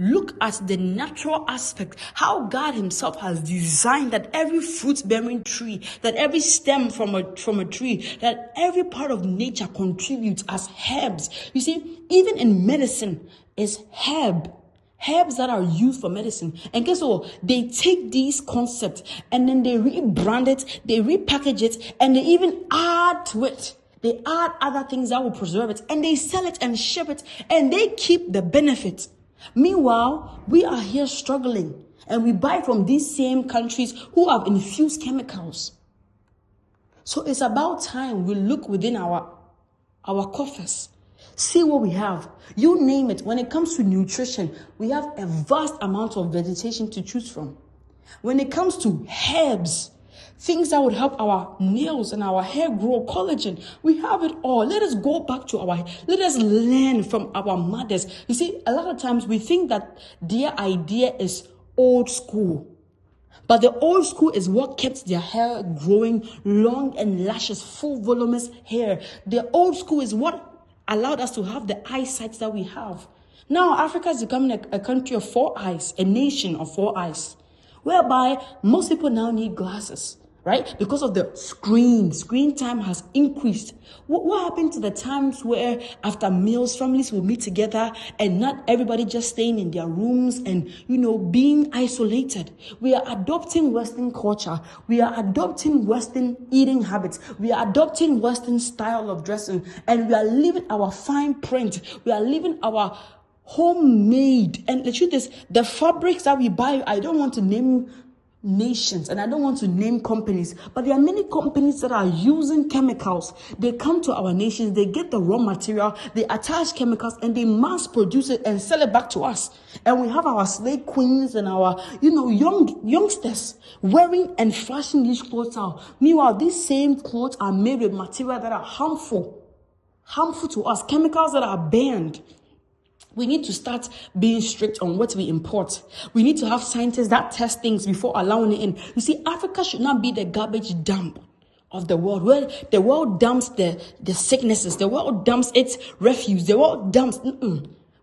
Look at the natural aspect, how God himself has designed that every fruit-bearing tree, that every stem from a tree, that every part of nature contributes as herbs. You see, even in medicine is herbs that are used for medicine. And guess what? They take these concepts and then they rebrand it, they repackage it, and they even add to it. They add other things that will preserve it, and they sell it and ship it, and they keep the benefit. Meanwhile, we are here struggling, and we buy from these same countries who have infused chemicals. So it's about time we look within our coffers, see what we have. You name it. When it comes to nutrition, we have a vast amount of vegetation to choose from. When it comes to herbs, things that would help our nails and our hair grow, collagen, we have it all. Let us go back to let us learn from our mothers. You see, a lot of times we think that their idea is old school. But the old school is what kept their hair growing long and luscious, full voluminous hair. The old school is what allowed us to have the eyesight that we have. Now Africa is becoming a country of 4 eyes, a nation of 4 eyes, whereby most people now need glasses. Right? Because of the screen time has increased. What happened to the times where after meals, families will meet together and not everybody just staying in their rooms and, being isolated? We are adopting Western culture. We are adopting Western eating habits. We are adopting Western style of dressing, and we are leaving our fine print. We are leaving our homemade. And the truth is, the fabrics that we buy, I don't want to name nations and I don't want to name companies, but there are many companies that are using chemicals. They come to our nations, they get the raw material, they attach chemicals, and they mass produce it and sell it back to us. And we have our slave queens and our youngsters wearing and flashing these clothes out. Meanwhile, these same clothes are made with material that are harmful to us, chemicals that are banned. We need to start being strict on what we import. We need to have scientists that test things before allowing it in. You see, Africa should not be the garbage dump of the world, where the world dumps the sicknesses, the world dumps its refuse, the world dumps.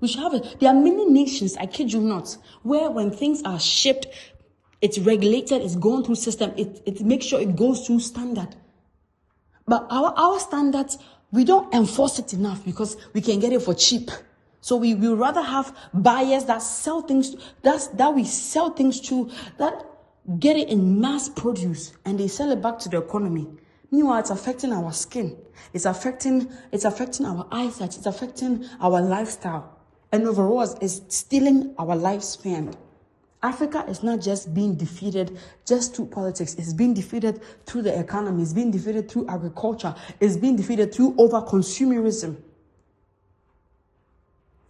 We should have it. There are many nations, I kid you not, where when things are shipped, it's regulated, it's going through system, it makes sure it goes through standard. But our standards, we don't enforce it enough because we can get it for cheap. So we will rather have buyers that sell things, that we sell things to, that get it in mass produce and they sell it back to the economy. Meanwhile, it's affecting our skin. It's affecting our eyesight. It's affecting our lifestyle. And overall, it's stealing our lifespan. Africa is not just being defeated just through politics. It's being defeated through the economy. It's being defeated through agriculture. It's being defeated through over-consumerism.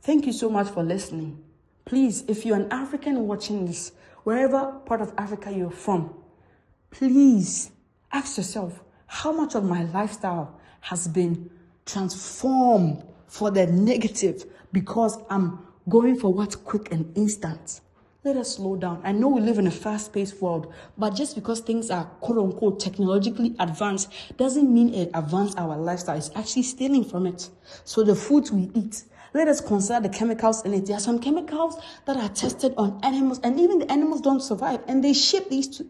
Thank you so much for listening. Please, if you're an African watching this, wherever part of Africa you're from, please ask yourself, how much of my lifestyle has been transformed for the negative because I'm going for what's quick and instant? Let us slow down. I know we live in a fast-paced world, but just because things are quote-unquote technologically advanced doesn't mean it advanced our lifestyle. It's actually stealing from it. So the foods we eat, let us consider the chemicals in it. There are some chemicals that are tested on animals, and even the animals don't survive, and they ship these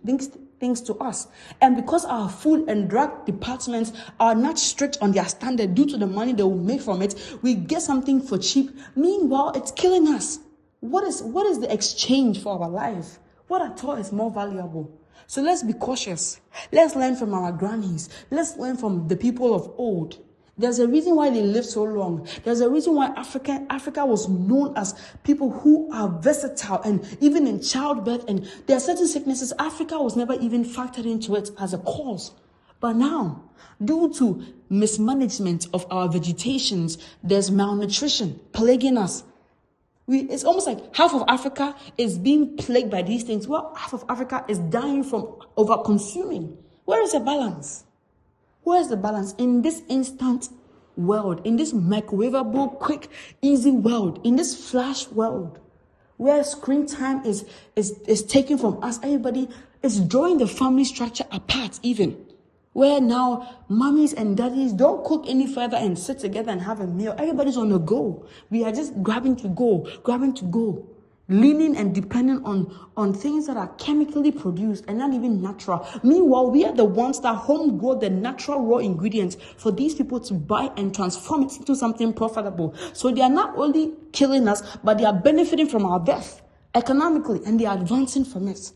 things to us. And because our food and drug departments are not strict on their standard due to the money they will make from it, we get something for cheap. Meanwhile, it's killing us. What is the exchange for our life? What at all is more valuable? So let's be cautious. Let's learn from our grannies. Let's learn from the people of old. There's a reason why they lived so long. There's a reason why Africa was known as people who are versatile, and even in childbirth, and there are certain sicknesses Africa was never even factored into it as a cause. But now, due to mismanagement of our vegetations, there's malnutrition plaguing us. It's almost like half of Africa is being plagued by these things, while half of Africa is dying from over-consuming. Where is the balance? Where's the balance in this instant world, in this microwavable, quick, easy world, in this flash world, where screen time is taken from us? Everybody is drawing the family structure apart, even where now mommies and daddies don't cook any further and sit together and have a meal. Everybody's on the go. We are just grabbing to go. leaning and depending on things that are chemically produced and not even natural. Meanwhile, we are the ones that home grow the natural raw ingredients for these people to buy and transform it into something profitable. So they are not only killing us, but they are benefiting from our death economically, and they are advancing from it.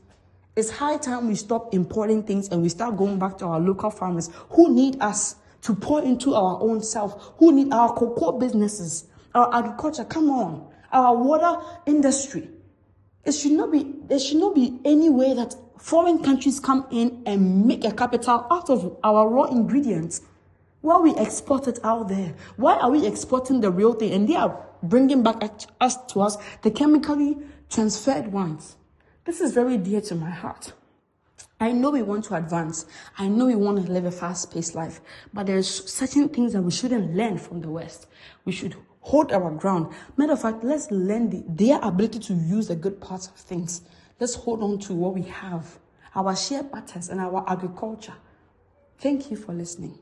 It's high time we stop importing things and we start going back to our local farmers who need us to pour into our own self, who need our cocoa businesses, our agriculture. Come on. Our water industry. There should not be any way that foreign countries come in and make a capital out of our raw ingredients while we export it out there. Why are we exporting the real thing and they are bringing back to us the chemically transferred ones? This is very dear to my heart. I know we want to advance. I know we want to live a fast-paced life, but there's certain things that we shouldn't learn from the West. We should hold our ground. Matter of fact, let's learn their ability to use the good parts of things. Let's hold on to what we have, our shea butters and our agriculture. Thank you for listening.